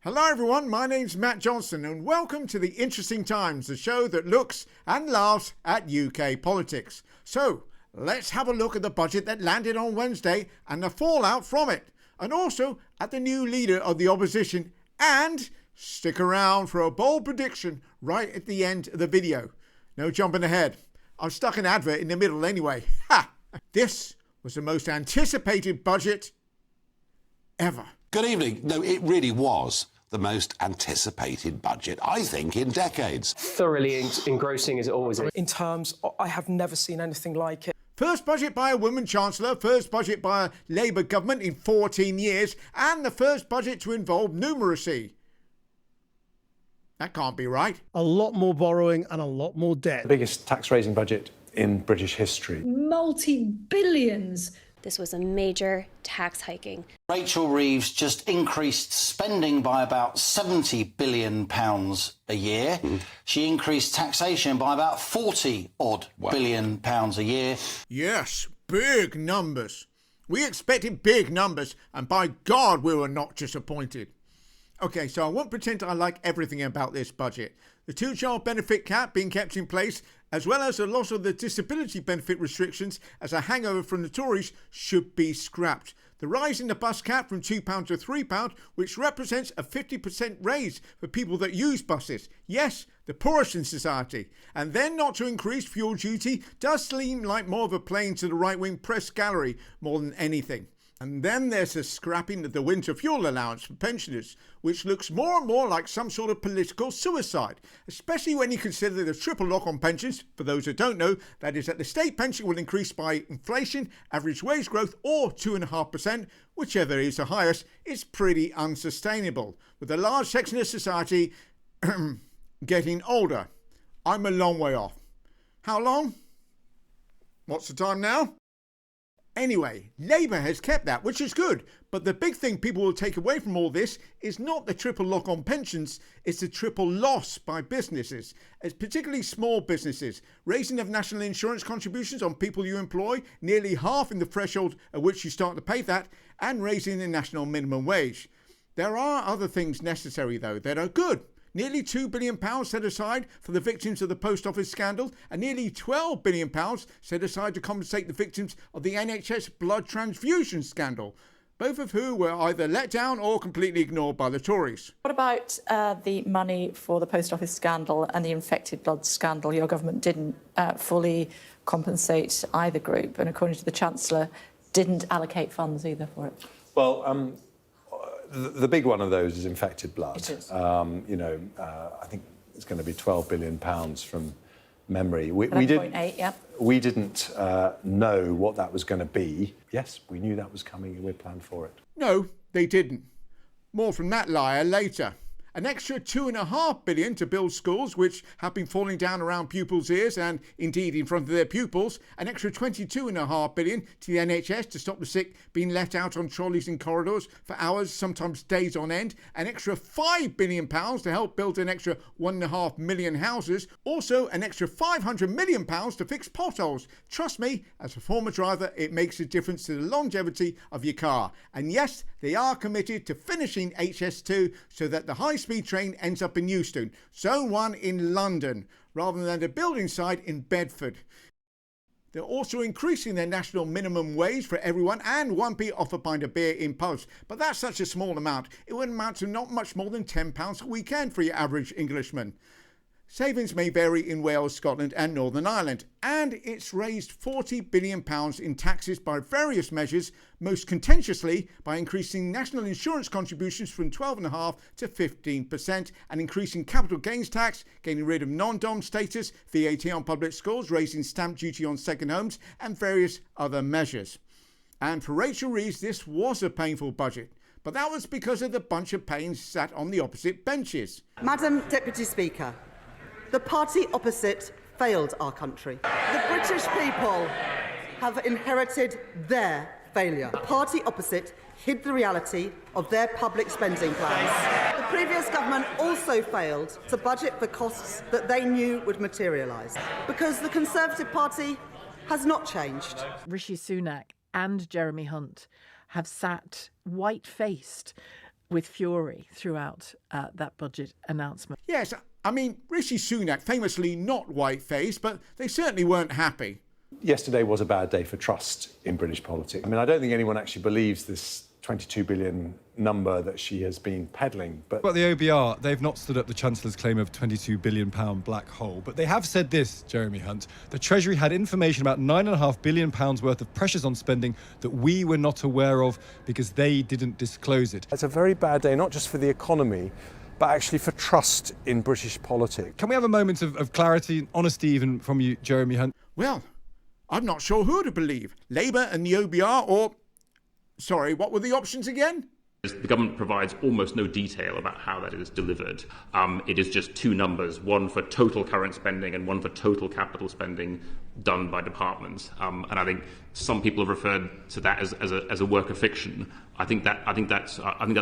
Hello everyone, my name's Matt Johnson and welcome to The Interesting Times, the show that looks and laughs at UK politics. So, let's have a look at the budget that landed on Wednesday and the fallout from it, and also at the new leader of the opposition, and stick around for a bold prediction right at the end of the video. No jumping ahead. I've stuck an advert in the middle anyway. Ha! This was the most anticipated budget ever. Good evening. No, it really was the most anticipated budget, I think, in decades. Thoroughly engrossing as it always is. In terms, I have never seen anything like it. First budget by a woman chancellor, first budget by a Labour government in 14 years, and the first budget to involve numeracy. That can't be right. A lot more borrowing and a lot more debt. The biggest tax-raising budget in British history. Multi-billions. This was a major tax hiking. Rachel Reeves just increased spending by about £70 billion a year. She increased taxation by about 40-odd billion pounds a year. Yes, big numbers. We expected big numbers, and by God, we were not disappointed. Okay, so I won't pretend I like everything about this budget. The two-child benefit cap being kept in place, as well as the loss of the disability benefit restrictions as a hangover from the Tories, should be scrapped. The rise in the bus cap from £2 to £3, which represents a 50% raise for people that use buses. Yes, the poorest in society. And then not to increase fuel duty does seem like more of a play into the right-wing press gallery more than anything. And then there's the scrapping of the winter fuel allowance for pensioners, which looks more and more like some sort of political suicide, especially when you consider the triple lock on pensions. For those that don't know, that is that the state pension will increase by inflation, average wage growth, or 2.5%, whichever is the highest. It's pretty unsustainable, with a large section of society getting older. I'm a long way off. How long? What's the time now? Anyway, Labour has kept that, which is good. But the big thing people will take away from all this is not the triple lock on pensions, it's the triple loss by businesses, as particularly small businesses. Raising of national insurance contributions on people you employ, nearly halving the threshold at which you start to pay that, and raising the national minimum wage. There are other things necessary, though, that are good. Nearly £2 billion set aside for the victims of the post office scandal, and nearly £12 billion set aside to compensate the victims of the NHS blood transfusion scandal, both of who were either let down or completely ignored by the Tories. What about the money for the post office scandal and the infected blood scandal? Your government didn't fully compensate either group, and according to the Chancellor, didn't allocate funds either for it. Well, the big one of those is infected blood. It is. I think it's going to be £12 billion from memory. We 11.8, yeah. We didn't know what that was going to be. Yes, we knew that was coming and we planned for it. No, they didn't. More from that liar later. An extra £2.5 billion to build schools, which have been falling down around pupils' ears and indeed in front of their pupils. An extra £22.5 billion to the NHS to stop the sick being let out on trolleys in corridors for hours, sometimes days on end. An extra £5 billion to help build an extra 1.5 million houses. Also, an extra £500 million to fix potholes. Trust me, as a former driver, it makes a difference to the longevity of your car. And yes, they are committed to finishing HS2 so that the high-speed train ends up in Euston, Zone 1 in London, rather than the building site in Bedford. They're also increasing their national minimum wage for everyone and 1p off a pint of beer in pubs. But that's such a small amount, it would amount to not much more than £10 a weekend for your average Englishman. Savings may vary in Wales, Scotland and Northern Ireland, and it's raised £40 billion in taxes by various measures, most contentiously by increasing national insurance contributions from 12.5% to 15% and increasing capital gains tax, getting rid of non-dom status, VAT on public schools, raising stamp duty on second homes and various other measures. And for Rachel Reeves, this was a painful budget. But that was because of the bunch of pains sat on the opposite benches. Madam Deputy Speaker, the party opposite failed our country. The British people have inherited their failure. The party opposite hid the reality of their public spending plans. The previous government also failed to budget for costs that they knew would materialise, because the Conservative Party has not changed. Rishi Sunak and Jeremy Hunt have sat white-faced with fury throughout that budget announcement. Yes, I mean, Rishi Sunak famously not white-faced, but they certainly weren't happy. Yesterday was a bad day for trust in British politics. I mean, I don't think anyone actually believes this 22 billion number that she has been peddling. But the OBR, they've not stood up the Chancellor's claim of £22 billion black hole. But they have said this, Jeremy Hunt. The Treasury had information about £9.5 billion worth of pressures on spending that we were not aware of because they didn't disclose it. It's a very bad day, not just for the economy, but actually for trust in British politics. Can we have a moment of clarity, honesty even from you, Jeremy Hunt? Well, I'm not sure who to believe. Labour and the OBR or... Sorry, what were the options again? The government provides almost no detail about how that is delivered. It is just two numbers, one for total current spending and one for total capital spending done by departments. And I think some people have referred to that as a work of fiction. I think that's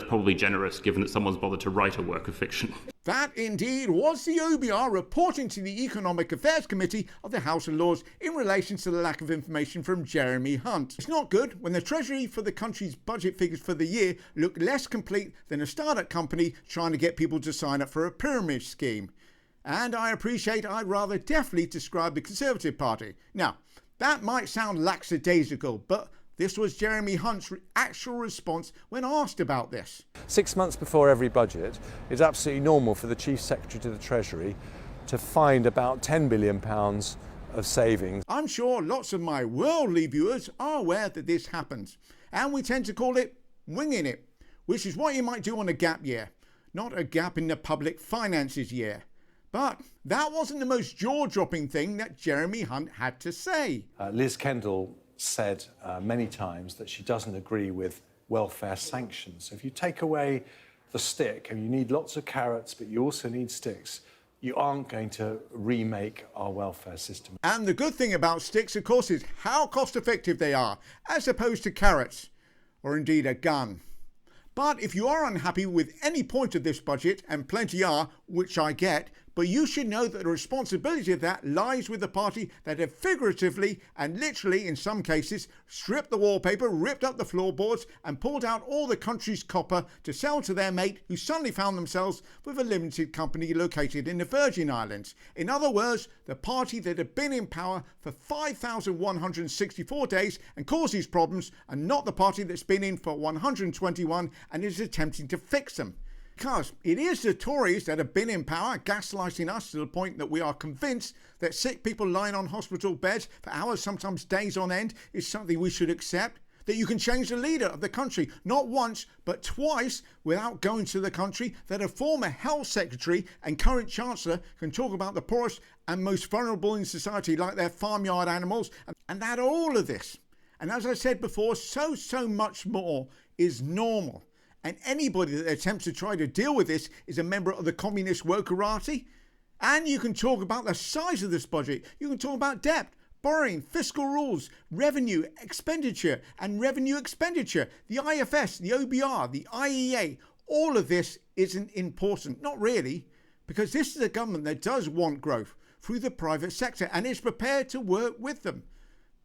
probably generous, given that someone's bothered to write a work of fiction. That indeed was the OBR reporting to the Economic Affairs Committee of the House of Lords in relation to the lack of information from Jeremy Hunt. It's not good when the Treasury for the country's budget figures for the year look less complete than a startup company trying to get people to sign up for a pyramid scheme. And I appreciate I'd rather definitely describe the Conservative Party. Now, that might sound lackadaisical, but this was Jeremy Hunt's actual response when asked about this. 6 months before every budget, it's absolutely normal for the Chief Secretary to the Treasury to find about £10 billion of savings. I'm sure lots of my worldly viewers are aware that this happens, and we tend to call it winging it, which is what you might do on a gap year, not a gap in the public finances year. But that wasn't the most jaw-dropping thing that Jeremy Hunt had to say. Liz Kendall said many times that she doesn't agree with welfare sanctions. So if you take away the stick, and you need lots of carrots, but you also need sticks, you aren't going to remake our welfare system. And the good thing about sticks, of course, is how cost-effective they are, as opposed to carrots, or indeed a gun. But if you are unhappy with any point of this budget, and plenty are, which I get, but you should know that the responsibility of that lies with the party that have figuratively and literally, in some cases, stripped the wallpaper, ripped up the floorboards and pulled out all the country's copper to sell to their mate who suddenly found themselves with a limited company located in the Virgin Islands. In other words, the party that had been in power for 5,164 days and caused these problems, and not the party that's been in for 121 and is attempting to fix them. Because it is the Tories that have been in power, gaslighting us to the point that we are convinced that sick people lying on hospital beds for hours, sometimes days on end, is something we should accept. That you can change the leader of the country, not once, but twice, without going to the country. That a former health secretary and current chancellor can talk about the poorest and most vulnerable in society like their farmyard animals. And that all of this, and as I said before, so much more is normal. And anybody that attempts to try to deal with this is a member of the communist wokerati. And you can talk about the size of this budget. You can talk about debt, borrowing, fiscal rules, revenue, expenditure, and revenue expenditure. The IFS, the OBR, the IEA, all of this isn't important. Not really, because this is a government that does want growth through the private sector and is prepared to work with them.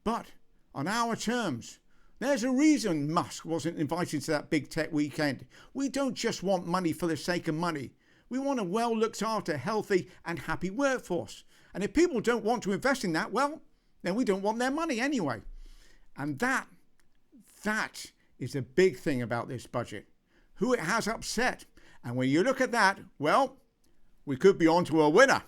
But on our terms. There's a reason Musk wasn't invited to that big tech weekend. We don't just want money for the sake of money. We want a well looked after, healthy and happy workforce. And if people don't want to invest in that, well, then we don't want their money anyway. And that is a big thing about this budget. Who it has upset. And when you look at that, well, we could be on to a winner.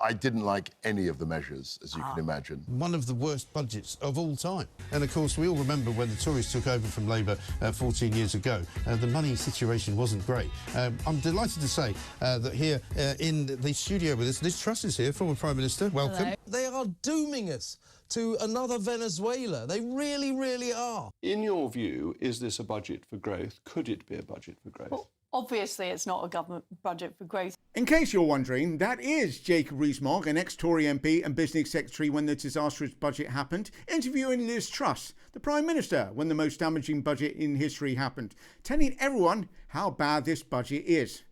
I didn't like any of the measures, as you can imagine. One of the worst budgets of all time. And of course, we all remember when the Tories took over from Labour 14 years ago, the money situation wasn't great. I'm delighted to say that here in the studio with us, Liz Truss is here, former Prime Minister. Welcome. Hello. They are dooming us to another Venezuela. They really, really are. In your view, is this a budget for growth? Could it be a budget for growth? Well, obviously, it's not a government budget for growth. In case you're wondering, that is Jacob Rees-Mogg, an ex-Tory MP and Business Secretary when the disastrous budget happened, interviewing Liz Truss, the Prime Minister, when the most damaging budget in history happened, telling everyone how bad this budget is.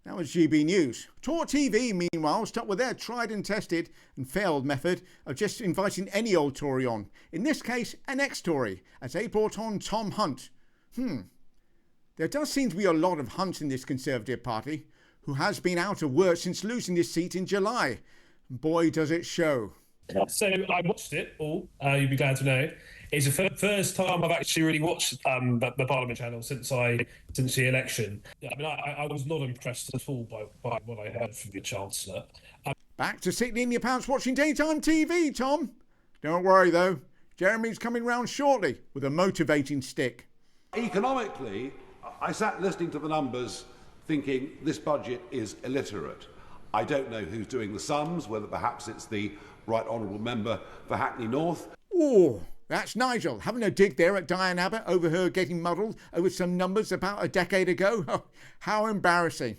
That was GB News. Talk TV, meanwhile, stuck with their tried and tested and failed method of just inviting any old Tory on. In this case, an ex-Tory, as they brought on Tom Hunt. There does seem to be a lot of Hunts in this Conservative Party, who has been out of work since losing his seat in July. Boy, does it show. So I watched it all, you'd be glad to know. It's the first time I've actually really watched the Parliament channel since the election. I mean, I was not impressed at all by what I heard from the Chancellor. Back to sitting in your pants watching daytime TV, Tom. Don't worry, though. Jeremy's coming round shortly with a motivating stick. Economically, I sat listening to the numbers thinking this budget is illiterate. I don't know who's doing the sums, whether perhaps it's the Right Honourable Member for Hackney North. Oh, that's Nigel, having a dig there at Diane Abbott over her getting muddled over some numbers about a decade ago. Oh, how embarrassing.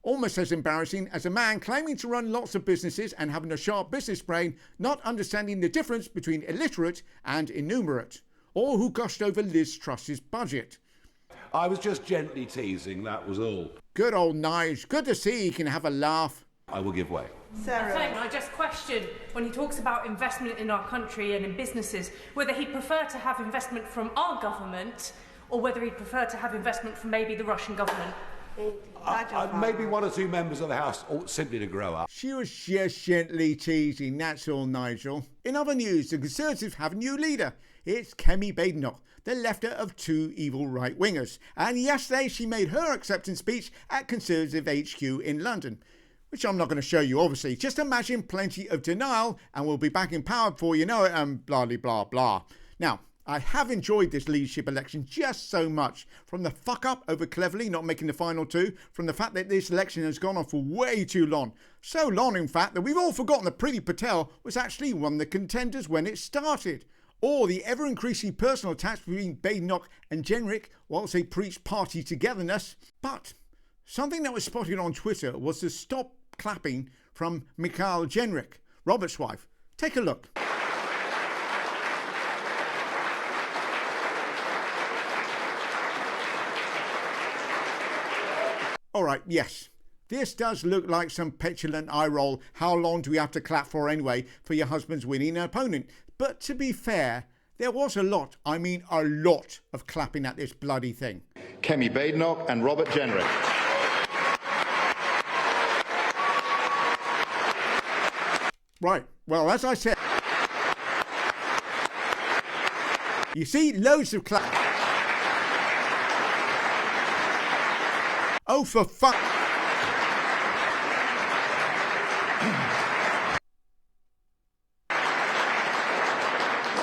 Almost as embarrassing as a man claiming to run lots of businesses and having a sharp business brain, not understanding the difference between illiterate and innumerate, or who gushed over Liz Truss's budget. I was just gently teasing, that was all. Good old Nige. Good to see he can have a laugh. I will give way. I just question when he talks about investment in our country and in businesses, whether he'd prefer to have investment from our government or whether he'd prefer to have investment from maybe the Russian government. Maybe one or two members of the House ought simply to grow up. She was just gently teasing, that's all, Nigel. In other news, the Conservatives have a new leader. It's Kemi Badenoch, the lefter of two evil right-wingers. And yesterday she made her acceptance speech at Conservative HQ in London, which I'm not going to show you, obviously. Just imagine plenty of denial and we'll be back in power before you know it and blah, blah, blah, blah. Now, I have enjoyed this leadership election just so much. From the fuck-up over Cleverly not making the final two, from the fact that this election has gone on for way too long. So long, in fact, that we've all forgotten that Priti Patel was actually one of the contenders when it started. Or the ever-increasing personal attacks between Badenoch and Jenrick whilst they preached party togetherness. But something that was spotted on Twitter was the stop clapping from Michael Jenrick, Robert's wife. Take a look. Alright, yes. This does look like some petulant eye roll. How long do we have to clap for anyway for your husband's winning an opponent? But to be fair, there was a lot, I mean a lot, of clapping at this bloody thing. Kemi Badenoch and Robert Jenrick. Right, well, as I said, you see loads of clap. Oh, for fuck.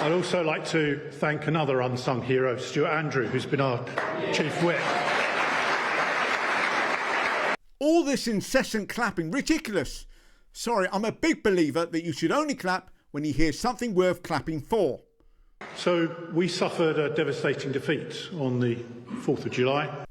I'd also like to thank another unsung hero, Stuart Andrew, who's been our chief whip. All this incessant clapping, ridiculous. Sorry, I'm a big believer that you should only clap when you hear something worth clapping for. So we suffered a devastating defeat on the 4th of July.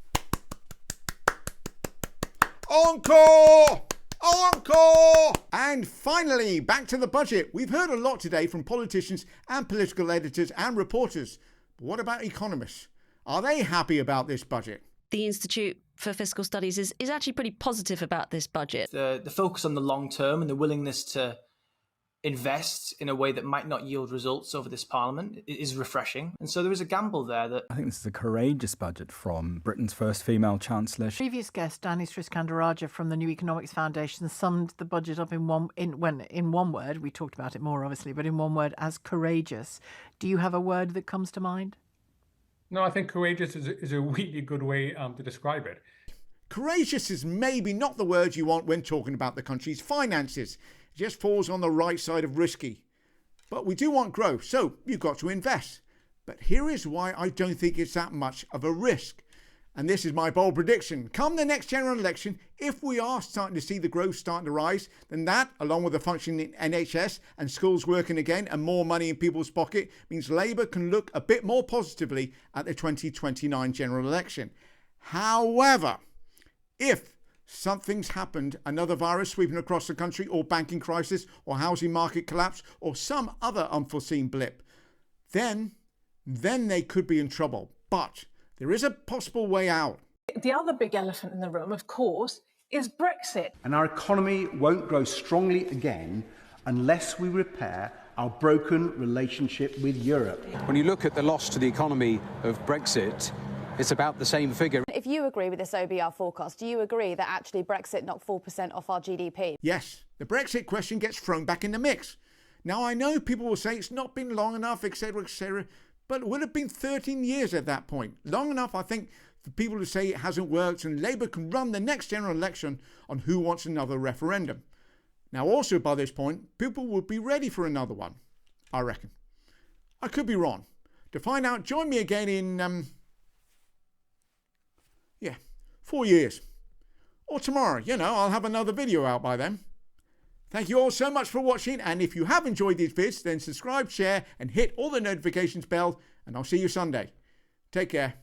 Encore! Encore! And finally, back to the budget. We've heard a lot today from politicians and political editors and reporters. But what about economists? Are they happy about this budget? The Institute for Fiscal Studies is actually pretty positive about this budget. The focus on the long term and the willingness to invest in a way that might not yield results over this Parliament is refreshing. And so there is a gamble there that... I think this is a courageous budget from Britain's first female Chancellor. Previous guest, Dani Sriskandarajah from the New Economics Foundation, summed the budget up in one word. We talked about it more, obviously, but in one word, as courageous. Do you have a word that comes to mind? No, I think courageous is a really good way to describe it. Courageous is maybe not the word you want when talking about the country's finances. It just falls on the right side of risky. But we do want growth, so you've got to invest. But here is why I don't think it's that much of a risk. And this is my bold prediction. Come the next general election, if we are starting to see the growth starting to rise, then that, along with the functioning NHS and schools working again and more money in people's pocket, means Labour can look a bit more positively at the 2029 general election. However, if something's happened, another virus sweeping across the country, or banking crisis, or housing market collapse, or some other unforeseen blip, then they could be in trouble. But there is a possible way out. The other big elephant in the room, of course, is Brexit. And our economy won't grow strongly again unless we repair our broken relationship with Europe. When you look at the loss to the economy of Brexit, it's about the same figure. If you agree with this OBR forecast, do you agree that actually Brexit knocked 4% off our GDP? Yes, the Brexit question gets thrown back in the mix. Now, I know people will say it's not been long enough, etc., but it would have been 13 years at that point. Long enough, I think, for people to say it hasn't worked and Labour can run the next general election on who wants another referendum. Now, also by this point, people would be ready for another one, I reckon. I could be wrong. To find out, join me again in, 4 years. Or tomorrow, I'll have another video out by then. Thank you all so much for watching, and if you have enjoyed these vids, then subscribe, share, and hit all the notifications bell, and I'll see you Sunday. Take care.